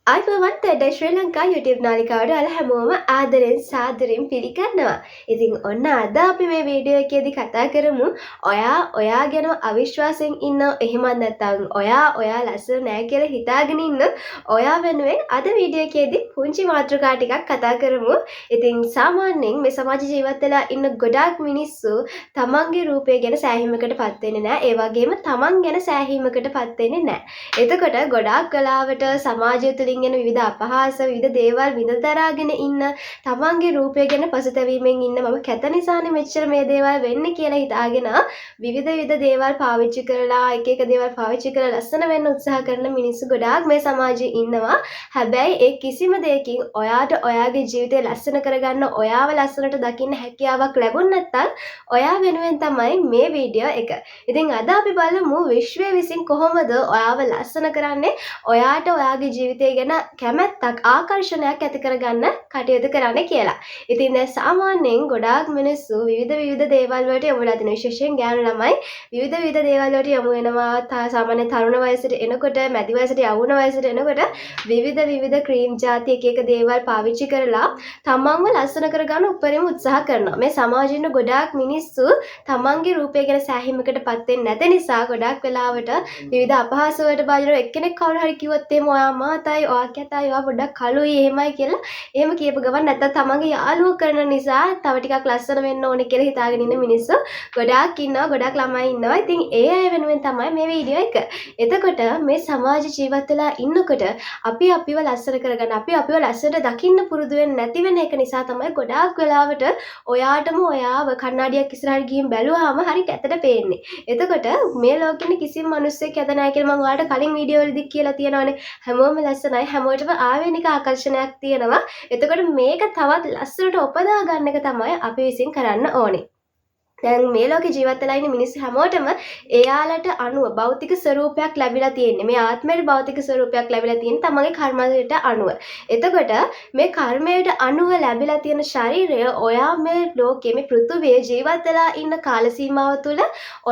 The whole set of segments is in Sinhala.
අයිබෝවන් තෙඩ ශ්‍රී ලංකා YouTube නාලිකාවට ඔයාලා හැමෝම ආදරෙන් සාදරෙන් පිළිගන්නවා. ඉතින් ඔන්න අද අපි මේ වීඩියෝ එකේදී කතා කරමු ඔයා ගැන අවිශ්වාසයෙන් ඉන්නව එහෙමත් නැත්නම් ඔයා ලස්සන නෑ කියලා හිතාගෙන ඉන්න ඔයා වෙනුවෙන් අද වීඩියෝ එකේදී පුංචි මාතෘකා ටිකක් කතා කරමු. ඉතින් සාමාන්‍යයෙන් මේ සමාජ ජීවත් වෙලා ඉන්න ගොඩාක් මිනිස්සු තමන්ගේ රූපය ගැන සෑහීමකටපත් වෙන්නේ නෑ. ඒ වගේම තමන් ගැන සෑහීමකටපත් වෙන්නේ නෑ. එතකොට ගොඩාක් වෙලාවට සමාජය තුළ ගෙන විවිධ අපහාස විවිධ දේවල් විඳතරාගෙන ඉන්න තමන්ගේ රූපය ගැන පසුතැවීමෙන් ඉන්න මම කැත නිසානේ මෙච්චර මේ දේවල් වෙන්නේ කියලා හිතාගෙන විවිධ දේවල් පාවිච්චි කරලා එක දේවල් පාවිච්චි කරලා ලස්සන වෙන්න උත්සාහ කරන මිනිස්සු ගොඩාක් මේ සමාජයේ ඉන්නවා. හැබැයි ඒ කිසිම දෙයකින් ඔයාට ඔයාගේ ජීවිතය ලස්සන කරගන්න ඔයාව ලස්සනට දකින්න හැකියාවක් ලැබුණ නැත්නම් ඔයා වෙනුවෙන් තමයි මේ වීඩියෝ එක. ඉතින් අද අපි බලමු විශ්වය විසින් කොහොමද ඔයාව ලස්සන කරන්නේ ඔයාට ඔයාගේ ජීවිතය ගැන කැමැත්තක් ආකර්ෂණයක් ඇති කරගන්න කටයුතු කරන්න කියලා. ඉතින් දැන් සාමාන්‍යයෙන් ගොඩාක් මිනිස්සු විවිධ දේවල් වලට යොමු වෙලා තියෙනවා. විශේෂයෙන් ගෑනු ළමයි විවිධ දේවල් වලට යොමු වෙනවා. සාමාන්‍ය තරුණ වයසට එනකොට, මැදි වයසට යවුන වයසට එනකොට විවිධ ක්‍රීම් ಜಾති එක දේවල් පාවිච්චි කරලා තමන්ව ලස්සන කරගන්න උපරිම උත්සාහ කරනවා. මේ සමාජයේ ඉන්න ගොඩාක් මිනිස්සු තමන්ගේ රූපය ගැන සෑහීමකටපත් වෙන්නේ නැති නිසා ගොඩාක් වෙලාවට විවිධ අපහාස වලට බාධා එක්කෙනෙක් කවුරු හරි කිව්වොත් එimhe ඔයා මාතයි ඔයා කැතයි ඔයා පොඩ්ඩක් කළුයි එහෙමයි කියලා එහෙම කියපු ගමන් නැත්තම් තමන්ගේ යාළුවෝ කරන නිසා තව ටිකක් ලස්සන වෙන්න ඕනේ කියලා හිතාගෙන ඉන්න මිනිස්සු ගොඩාක් ඉන්නවා. ගොඩාක් ළමයි ඉන්නවා. ඉතින් ඒ අය වෙනුවෙන් තමයි මේ වීඩියෝ එක. එතකොට මේ සමාජ ජීවත් වෙලා ඉන්නකොට අපි අපිව ලස්සන කරගන්න අපිව ලස්සනට දකින්න පුරුදු වෙන්නේ නැති වෙන එක නිසා තමයි ගොඩාක් වෙලාවට ඔයාටම ඔයාව කණ්ණාඩියක් ඉස්සරහට ගිහින් බැලුවාම හරි කැතට පේන්නේ. එතකොට මේ ලෝකෙන්නේ කිසිම මිනිස්සෙක් කැත නැහැ කියලා මම ඔයාලට කලින් වීඩියෝ වලදී කියලා තියෙනවානේ. හැමෝම ලස්සනයි හැමෝටම ආවේනික ආකර්ෂණයක් තියෙනවා. එතකොට මේක තවත් ලස්සනට උපදවා ගන්න එක තමයි අපි විසින් කරන්න ඕනේ. දැන් මේ ලෝකේ ජීවත් වෙලා ඉන්න මිනිස්සු හැමෝටම එයාලට අනුව භෞතික ස්වරූපයක් ලැබිලා තියෙන්නේ. මේ ආත්මයේ භෞතික ස්වරූපයක් ලැබිලා තියෙන තමන්ගේ කර්මයට අනුව. එතකොට මේ කර්මයට අනුව ලැබිලා තියෙන ශරීරය ඔයා මේ ලෝකයේ මේ පෘථුවියේ ජීවත් වෙලා ඉන්න කාල සීමාව තුළ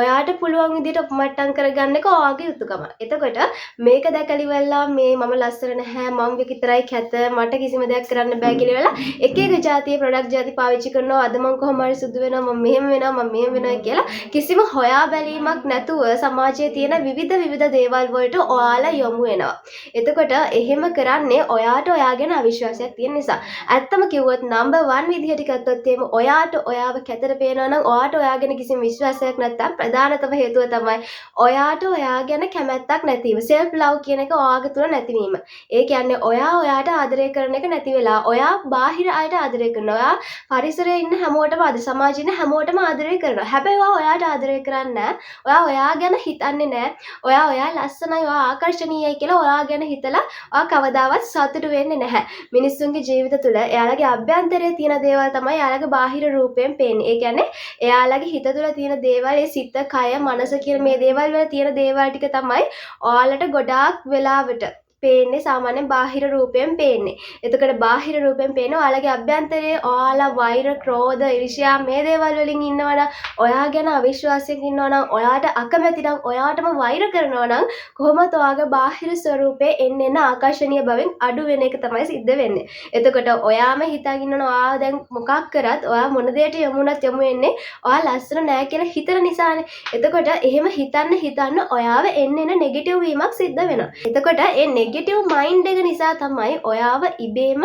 ඔයාට පුළුවන් විදිහට උපමට්ටම් කරගන්න එක ඔයාගේ යුතුකම. එතකොට මේක දැකලි වෙලා මේ මම ලස්සන නැහැ මම විතරයි කැත මට කිසිම දෙයක් කරන්න බෑ කියලා වෙලා එක જાතියේ ප්‍රොඩක්ට් જાති පාවිච්චි කරනවා. අද මම කොහොම හරි සුදු වෙනවා මම මෙහෙම වෙනවා මම මෙහෙම වෙනවා කියලා කිසිම හොයා බැලීමක් නැතුව සමාජයේ තියෙන විවිධ දේවල් වලට ඔයාලා යොමු වෙනවා. එතකොට එහෙම කරන්නේ ඔයාට ඔයා ගැන අවිශ්වාසයක් තියෙන නිසා. ඇත්තම කිව්වොත් නම්බර් 1 විදිහට ගත්තොත් එහෙම ඔයාට ඔයාව කැතට පේනවා නම් ඔයාට ඔයා ගැන කිසිම විශ්වාසයක් නැත්නම් ප්‍රධානතම හේතුව තමයි ඔයාට ඔයා ගැන කැමැත්තක් නැතිවීම. self love කියන එක ඔයාගේ තුල නැතිවීම. ඒ කියන්නේ ඔයාට ආදරය කරන එක නැති වෙලා ඔයා බාහිර අයට ආදරය කරනවා. ඔයා පරිසරයේ ඉන්න හැමෝටම සමාජයේ ඉන්න හැමෝටම ආදරය කරනවා. හැබැයි ඔයාට ආදරය කරන්නේ නැහැ. ඔයා ගැන හිතන්නේ නැහැ. ඔයා ලස්සනයි, ඔයා ආකර්ෂණීයයි කියලා ඔයා ගැන හිතලා ඔයා කවදාවත් සතුටු වෙන්නේ නැහැ. මිනිස්සුන්ගේ ජීවිත තුළ එයාලගේ අභ්‍යන්තරයේ තියෙන දේවල් තමයි එයාලගේ බාහිර රූපයෙන් පේන්නේ. ඒ කියන්නේ එයාලගේ හිත තුළ තියෙන දේවල්, ඒ සිත, කය, මනස කියන මේ දේවල් වල තියෙන දේවල් ටික තමයි ඔයාලට ගොඩාක් වෙලාවට පේන්නේ සාමාන්‍යයෙන් බාහිර රූපයෙන් පේන්නේ. එතකොට බාහිර රූපයෙන් පේන ඔයාලගේ අභ්‍යන්තරයේ ඔයාලා වෛර, ක්‍රෝධ, ඊර්ෂ්‍යා මේ දේවල් වලින් ඉන්නවනම් ඔයා ගැන අවිශ්වාසයෙන් ඉන්නවනම් ඔයාට අකමැති නම් ඔයාටම වෛර කරනවා නම් කොහොමද ඔයාගේ බාහිර ස්වරූපේ එන්න ආකර්ෂණීය බවෙන් අඩු වෙන එක තමයි සිද්ධ වෙන්නේ. එතකොට ඔයාම හිතාගෙන ඉන්නවනේ ඔයා දැන් මොකක් කරත් ඔයා මොන දෙයට යමුණත් යමු වෙන්නේ ඔයා ලස්සන නෑ කියලා හිතන නිසානේ. එතකොට එහෙම හිතන්න ඔයාව එන්න නෙගටිව් වීමක් සිද්ධ වෙනවා. එතකොට ඒ නෙගටිව් මයින්ඩ් එක නිසා තමයි ඔයාව ඉබේම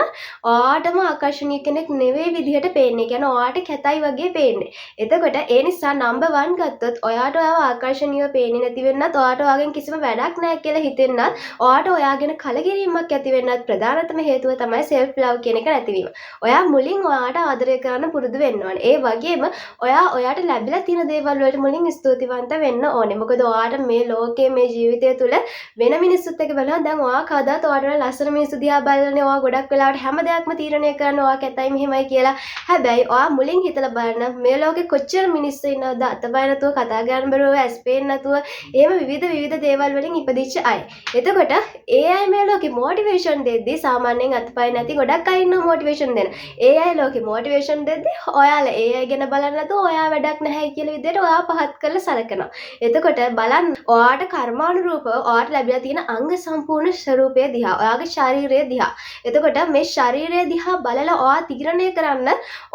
ඔයාටම ආකර්ෂණීය කෙනෙක් නෙවෙයි විදිහට පේන්නේ. කියන්නේ ඔයාට කැතයි වගේ පේන්නේ. එතකොට ඒ නිසා නම්බර් 1 ගත්තොත් ඔයාට ඔයාව ආකර්ෂණීයව පේන්නේ නැති වෙන්නත් ඔයාට ඔයාගෙන් කිසිම වැඩක් නැහැ කියලා හිතෙන්නත් ඔයාට ඔයාගෙන කලකිරීමක් ඇති වෙන්නත් ප්‍රධානතම හේතුව තමයි self love කියන එක නැතිවීම. ඔයා මුලින් ඔයාට ආදරය කරන්න පුරුදු වෙන්න ඕනේ. ඒ වගේම ඔයාට ලැබිලා තියෙන දේවල් වලට මුලින් ස්තුතිවන්ත වෙන්න ඕනේ. මොකද ඔයාට මේ ලෝකයේ මේ ජීවිතය තුළ වෙන මිනිස්සුත් එක්ක බලනවා දැන් ඔයා කවදාත් ඔයාට ලස්සන මිනිස්සු දිහා බලන්නේ ඔයා ගොඩක් වෙලාවට හැම දෙයක්ම තීරණය කරනවා ඔයා කැතයි මෙහෙමයි කියලා. හැබැයි ඔයා මුලින් හිතලා බලන්න මේ ලෝකෙ කොච්චර මිනිස්සු ඉන්නවද අතපය නැතුව කතා කරන්න බැරුව ඇස් පේන්නේ නැතුව එහෙම විවිධ දේවල් වලින් ඉපදිච්ච අය. එතකොට ඒ අය මේ ලෝකෙ මොටිවේෂන් දෙද්දී සාමාන්‍යයෙන් අතපය නැති ගොඩක් අය ඉන්නවා මොටිවේෂන් දෙන. ඒ අය ලෝකෙ මොටිවේෂන් දෙද්දී ඔයාලා ඒ අය ගැන බලන්න නැතුව ඔයා වැඩක් නැහැ කියලා විදිහට ඔයා පහත් කරලා සලකනවා. එතකොට බලන්න ඔයාට කර්මානුරූපව ඔයාට ලැබිලා තියෙන අංග සම්පූර්ණ ස්වරූපය දිහා, ඔයාගේ ශරීරය දිහා. එතකොට මේ ශරීරය දිහා බලලා ඔයා තීරණය කරන්න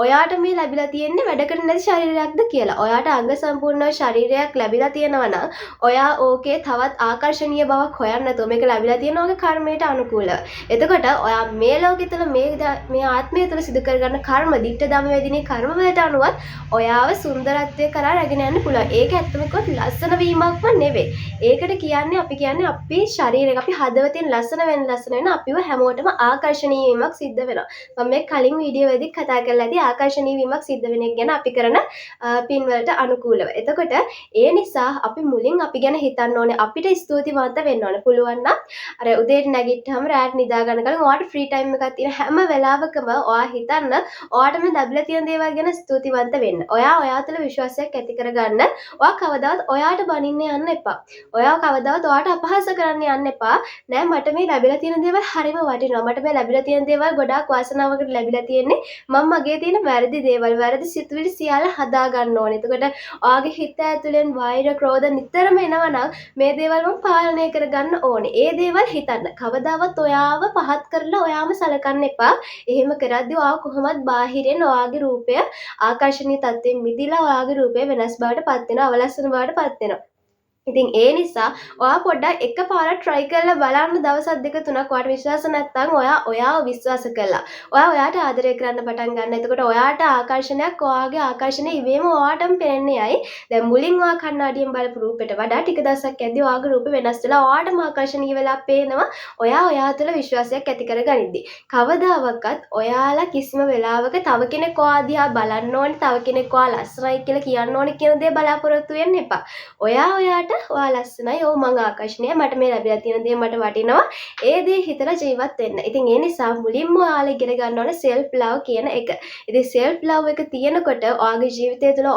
ඔයාට මේ ලැබිලා තියෙන්නේ වැඩ කරන නැති ශරීරයක්ද කියලා. ඔයාට අංග සම්පූර්ණ ශරීරයක් ලැබිලා තියෙනවා නම් ඔයා ඕකේ තවත් ආකර්ශනීය බවක් හොයන්න නැතුව මේක ලැබිලා තියෙනවා ඔයාගේ කර්මයට අනුකූලව. එතකොට ඔයා මේ ලෝකෙ තුල මේ ආත්මය තුල සිදු කරගන්න කර්ම, දිට්ඨ ධම්ම වේදිනේ කර්ම වලට අනුවත් ඔයාව සුන්දරත්වයේ කරා රැගෙන යන්න පුළුවන්. ඒක ඇත්තම කිව්වොත් ලස්සන වීමක්ම නෙවෙයි. ඒකට කියන්නේ අපි කියන්නේ අපේ ශරීරය, අපි හදවතින් ලස්සන වෙන අපිව හැමෝටම ආකර්ශනීය වීමක් සිද්ධ වෙනවා. මම මේ කලින් වීඩියෝ එකේදී කතා කරලා ඇති ආකර්ශනීය වීමක් සිද්ධ වෙන එක ගැන අපි කරන පින් වලට අනුකූලව. එතකොට ඒ නිසා අපි මුලින් අපි ගැන හිතන්න ඕනේ. අපිට ස්තුතිවන්ත වෙන්න ඕනේ. පුළුවන් නම් අර උදේට නැගිට්ටාම රාත් නිදා ගන්න කලින් ඔයාට ෆ්‍රී ටයිම් එකක් තියෙන හැම වෙලාවකම ඔයා හිතන්න ඔයාට මේ ලැබිලා තියෙන දේවල් ගැන ස්තුතිවන්ත වෙන්න. ඔයා තුළ විශ්වාසයක් ඇති කරගන්න. ඔයා කවදාවත් ඔයාට බනින්න යන්න එපා. ඔයා කවදාවත් ඔයාට අපහාස කරන්න යන්න එපා. නෑ මට මේ ලැබිලා තියෙන දේවල් හරිම වටිනවා. මට මේ ලැබිලා තියෙන දේවල් ගොඩාක් වාසනාවකට ලැබිලා තියෙන්නේ. මම මගේ තියෙන වැරදි දේවල්, වැරදි සිතුවිලි සියල්ල හදා ගන්න ඕනේ. එතකොට ඔයාගේ හිත ඇතුලෙන් වෛර, ක්‍රෝධ නිතරම එනවා නම් මේ දේවල් මම පාලනය කරගන්න ඕනේ. ඒ දේවල් හිතන්න. කවදාවත් ඔයාව පහත් කරලා ඔයාම සලකන්න එපා. එහෙම කරද්දී ඔයා කොහොමද බාහිරෙන් ඔයාගේ රූපය ආකර්ශනීය තත්ත්වෙන් මිදිලා ඔයාගේ රූපය වෙනස් බවට පත් වෙනවා, අවලස්සන බවට පත් වෙනවා. ඉතින් ඒ නිසා ඔයා පොඩ්ඩක් එකපාරක් try කරලා බලන්න දවස් දෙක තුනක්. ඔයාට විශ්වාස නැත්නම් ඔයාව විශ්වාස කළා. ඔයාට ආදරය කරන්න පටන් ගන්න. එතකොට ඔයාට ආකර්ෂණයක්, ඔයාගේ ආකර්ෂණය ඉබේම ඔයාටම පේන්නේ යයි. දැන් මුලින් ඔයා කණ්ණාඩියෙන් බලපු රූපෙට වඩා ටික දවසක් යද්දී ඔයාගේ රූපේ වෙනස් වෙලා ඔයාටම ආකර්ෂණීය වෙලා පේනවා. ඔයා තුළ විශ්වාසයක් ඇති කරගනිද්දී. කවදාවත් ඔයාලා කිසිම වෙලාවක තව කෙනෙක් ඔයා දිහා බලන්න ඕනේ, තව කෙනෙක් ඔයා ලස්සනයි කියලා කියන්න ඕනේ කියන දේ බලාපොරොත්තු වෙන්න එපා. ඔයාට ඔයා ලස්සනයි, ඕ මං ආකර්ෂණීයයි, මට මේ ලැබිලා තියෙන දේ මට වටිනවා. ඒ දේ හිතලා ජීවත් වෙන්න. ඉතින් ඒ නිසා මුලින්ම ඔයාලා ඉගෙන ගන්න ඕනේ self love කියන එක. ඉතින් self love එක තියෙනකොට ඔයාගේ ජීවිතය තුළ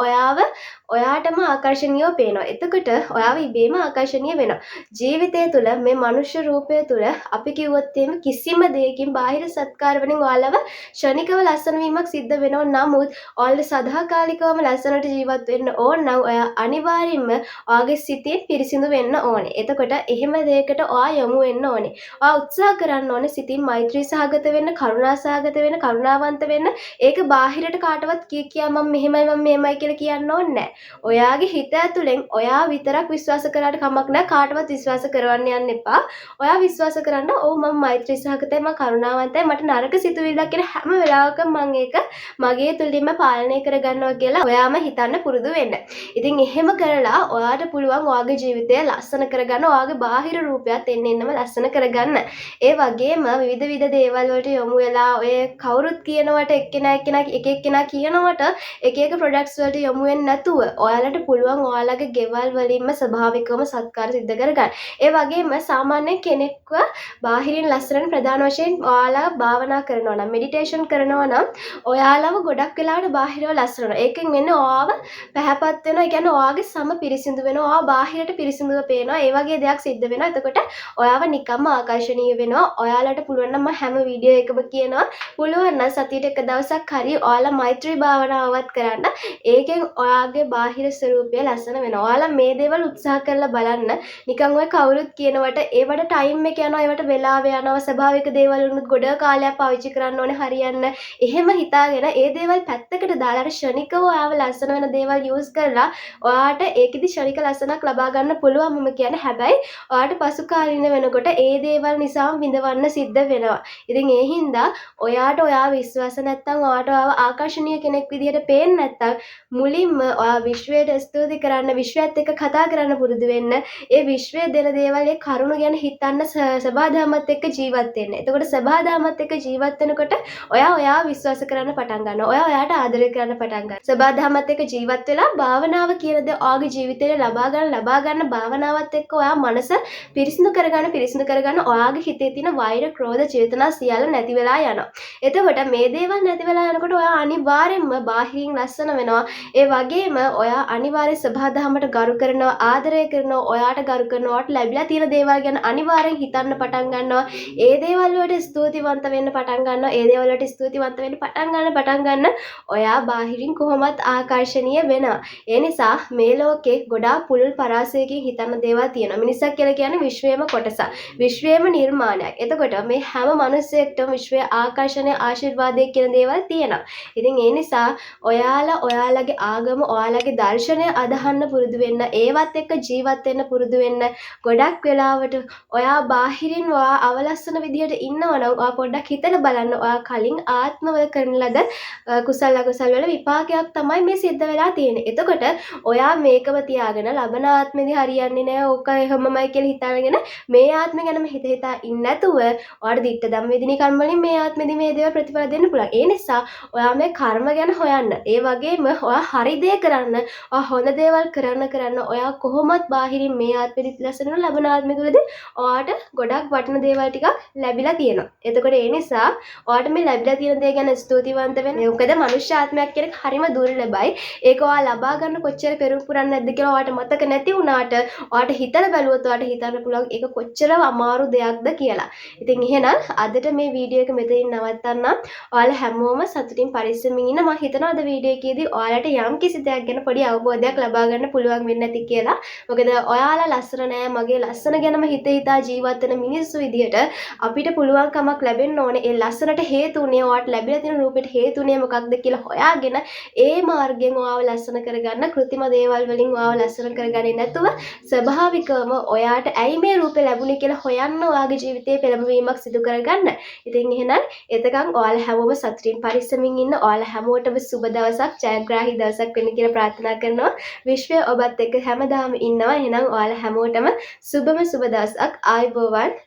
ඔයාටම ආකර්ෂණීයව පේනවා. එතකොට ඔයාව ඉබේම ආකර්ෂණීය වෙනවා. ජීවිතය තුළ මේ මනුෂ්‍ය රූපය තුළ අපි කිව්වොත් එහෙම කිසිම දෙයකින් බාහිර සත්කාර වලින් ඔයාලව ක්ෂණිකව ලස්සන වීමක් සිද්ධ වෙනව නමුත් ඔයාලට සදාකාලිකවම ලස්සනට ජීවත් වෙන්න ඕන නම් ඔයා අනිවාර්යයෙන්ම ඔයාගේ සිතේ පිරිසිදු වෙන්න ඕනේ. එතකොට එහෙම දෙයකට ඔයා යොමු වෙන්න ඕනේ. ඔයා උත්සාහ කරන්න ඕනේ සිතින් මෛත්‍රී සහගත වෙන්න, කරුණා සහගත වෙන්න, කරුණාවන්ත වෙන්න. ඒක බාහිරට කාටවත් කියා මම මෙහෙමයි කියලා කියන්න ඕනේ නැහැ. ඔයාගේ හිත ඇතුලෙන් ඔයා විතරක් විශ්වාස කරාට කමක් නැහැ. කාටවත් විශ්වාස කරවන්න යන්න එපා. ඔයා විශ්වාස කරන්න ඔව් මම මෛත්‍රී සහගතයි, මම කරුණාවන්තයි, මට නරක සිතුවිල්ලක් කියන හැම වෙලාවකම මම ඒක මගේ තුළින්ම පාලනය කරගන්නවා කියලා ඔයාම හිතන්න පුරුදු වෙන්න. ඉතින් එහෙම කරලා ඔයාට පුළුවන් ඔයාගේ ජීවිතය ලස්සන කරගන්න, ඔයාගේ බාහිර රූපයත් එන්නම ලස්සන කරගන්න. ඒ වගේම විවිධ දේවල් වලට යොමු වෙලා ඔය කවුරුත් කියනවට එක්කෙනා කියනවට එක ප්‍රොඩක්ට්ස් වලට යොමු වෙන්නේ නැතුව ඔයාලට පුළුවන් ඔයාලගේ ගෙවල් වලින්ම ස්වභාවිකවම සත්කාර සිද්ධ කරගන්න. ඒ වගේම සාමාන්‍ය කෙනෙක්ව බාහිරින් ලස්සනට ප්‍රධාන වශයෙන් ඔයාලා භාවනා කරනවා නම්, මෙඩිටේෂන් කරනවා නම් ඔයාලව ගොඩක් වෙලාවට බාහිරව ලස්සන වෙනවා. ඒකෙන් වෙන්නේ ඔයාව පැහැපත් වෙනවා. ඒ කියන්නේ ඔයාගේ සම පිරිසිදු වෙනවා. ඔයා බාහිරට පිරිසිදුව පේනවා. ඒ වගේ දෙයක් සිද්ධ වෙනවා. එතකොට ඔයාව නිකම්ම ආකර්ෂණීය වෙනවා. ඔයාලට පුළුවන් නම් හැම වීඩියෝ එකම කියනවා පුළුවන් නම් සතියට එක දවසක් හරි ඔයාලා මෛත්‍රී භාවනාවවත් කරන්න. ඒකෙන් ඔයාගේ බාහිර ස්වරූපය ලස්සන වෙනවා. ඔයාලා මේ දේවල් උත්සාහ කරලා බලන්න. නිකන් ඔය කවුරුත් කියනවට ඒවට ටයිම් එක යනවා, ඒවට වෙලාව යනවා, ස්වභාවික දේවල් උනුත් ගොඩ කාලයක් පාවිච්චි කරන්න ඕනේ හරියන්න. එහෙම හිතාගෙන ඒ දේවල් පැත්තකට දාලා ක්ෂණිකව ඔයාව ලස්සන වෙන දේවල් යූස් කරලා ඔයාට ඒකෙදි ක්ෂණික ලස්සනක් ලබා ගන්න පුළුවන් මම කියන්නේ. හැබැයි ඔයාට පසු කාලින වෙනකොට ඒ දේවල් නිසාම විඳවන්න සිද්ධ වෙනවා. ඉතින් ඒ හින්දා ඔයාට ඔයාව විශ්වාස නැත්නම් ඔයාට ඔයාව ආකර්ෂණීය කෙනෙක් විදිහට පේන්නේ නැත්නම් මුලින්ම ඔයා විශ්වයට ස්තුති කරන්න, විශ්වයත් එක්ක කතා කරන්න පුරුදු වෙන්න. ඒ විශ්වය දෙන දේවල් ඒ කරුණු ගැන හිතන්න, සබාධමත් එක්ක ජීවත් වෙන්න. එතකොට සබාධමත් එක්ක ජීවත් වෙනකොට ඔයාව විශ්වාස කරන්න පටන් ගන්නවා. ඔයාට ආදරය කරන්න පටන් ගන්නවා. සබාධමත් එක්ක ජීවත් වෙලා භාවනාව කියන දේ ඔයාගේ ජීවිතේ ලබා ගන්න භාවනාවත් එක්ක ඔයා මනස පිරිසිදු කරගන්න ඔයාගේ හිතේ තියෙන වෛර, ක්‍රෝධ, චේතනා සියල්ල නැති වෙලා යනවා. එතකොට මේ දේවල් නැති වෙලා යනකොට ඔයා අනිවාර්යෙන්ම බාහිරින් ලස්සන වෙනවා. ඒ වගේම ඔයා අනිවාර්යෙන් සබාධමයට ගරු කරනවා, ආදරය කරනවා, ඔයාට ගරු කරනවා, ඔයාට ලැබිලා තියෙන දේවල් ගැන අනිවාර්යෙන් හිතන්න පටන් ගන්නවා. ඒ දේවල් වලට ස්තුතිවන්ත වෙන්න පටන් ගන්නවා. ඒ දේවල් වලට ස්තුතිවන්ත වෙන්න පටන් ගන්න ඔයා බාහිරින් කොහොමත් ආකර්ෂණීය වෙනවා. ඒ නිසා මේ ලෝකේ ගොඩාක් පුළුල් පරාසයකින් හිතන්න දේවල් තියෙනවා. මිනිසක් කියලා කියන්නේ විශ්වයේම කොටසක්. විශ්වයේම නිර්මාණයක්. එතකොට මේ හැම මිනිසෙක්ටම විශ්වයේ ආකර්ෂණය ආශිර්වාදයේ කියන දේවල් තියෙනවා. ඉතින් ඒ නිසා ඔයාලා ඔයාලගේ ආගම ඔයාලගේ දර්ශනය අදහන්න පුරුදු වෙන්න, ඒවත් එක්ක ජීවත් වෙන්න පුරුදු වෙන්න. ගොඩක් වෙලාවට ඔයා බාහිරින් ඔයා අවලස්සන විදිහට ඉන්නවනම් ඔයා පොඩ්ඩක් හිතලා බලන්න ඔයා කලින් ආත්මවල කරන ලද කුසල අකුසල වල විපාකයක් තමයි මේ සිද්ධ වෙලා තියෙන්නේ. එතකොට ඔයා මේකම තියාගෙන ලබන ආත්මෙදි හරියන්නේ නැහැ ඕක එහෙමමයි කියලා හිතාගෙන මේ ආත්මෙ ගැනම හිත හිතා ඉන්නේ නැතුව ඔයාට දිට්ඨ ධම්මේදිනී කර්ම වලින් මේ ආත්මෙදි මේ දේවල් ප්‍රතිඵල දෙන්න පුළුවන්. ඒ නිසා ඔයා මේ කර්ම ගැන හොයන්න. ඒ වගේම ඔයා හරි දේ කරන්න, ඔයා හොඳ දේවල් කරන්න ඔයා කොහොමත් බාහිරින් මේ ආත්මෙදි ලැසෙන ලබන ආත්මෙ තුලදී ඔයාට ගොඩක් වටින දේවල් ටිකක් ලැබිලා තියෙනවා. එතකොට ඒ නිසා ඔයාට මේ ලැබිලා තියෙන දේ ගැන ස්තුතිවන්ත වෙන්න. මොකද මනුෂ්‍ය ආත්මයක් කියන එක හරිම දුර්ලභයි. ඒක ඔයා ලබා ගන්න කොච්චර පෙරම් පුරන්නේ නැද්ද කියලා ඔයාට මතක නැති වුණාට ඔයාට හිතලා බැලුවොත් ඔයාට හිතන්න පුළුවන් ඒක කොච්චර අමාරු දෙයක්ද කියලා. ඉතින් එහෙනම් අදට මේ වීඩියෝ එක මෙතනින් නවත්තන්නම්. ඔයාලා හැමෝම සතුටින් පරිස්සමින් ඉන්න. මම හිතනවා අද වීඩියෝ එකේදී ඔයාලට යම් කිසි දෙයක් ගැන පොඩි අවබෝධයක් ලබා ගන්න පුළුවන් වෙන්නේ නැති කියලා. මොකද ඔයාලා ලස්සන නෑ, මගේ ලස්සන ගැනම හිතා ජීවත් වෙන මිනිස්සු විදියට අපිට පුළුවන් කමක් ලැබෙන්න ඕනේ. ඒ ලස්සනට හේතුුනේ ඔයාට ලැබිලා තියෙන රූපෙට හේතුුනේ මොකක්ද කියලා හොයාගෙන ඒ මාර්ගයෙන් ඔයාව ලස්සන කරගන්න, කෘත්‍රිම දේවල් වලින් ඔයාව ලස්සන කරගන්නේ නැතුව ස්වභාවිකවම ඔයාට ඇයි මේ රූපේ ලැබුණේ කියලා හොයන්න ඔයාගේ ජීවිතේ පෙළඹවීමක් සිදු කරගන්න. ඉතින් එහෙනම් එතකන් ඔයාලා හැමෝම සතුටින් පරිස්සමින් ඉන්න. ඔයාලා හැමෝටම සුබ දවසක්, ජයග්‍රාහී දවසක් වෙන්න කියලා ප්‍රාර්ථනා කරනවා. විශ්වය ඔබත් එක්ක හැමදාම ඉන්නවා. එහෙනම් ඔයාලා හැමෝටම සුබම සුබ දවසක්. ආයුබෝවන්.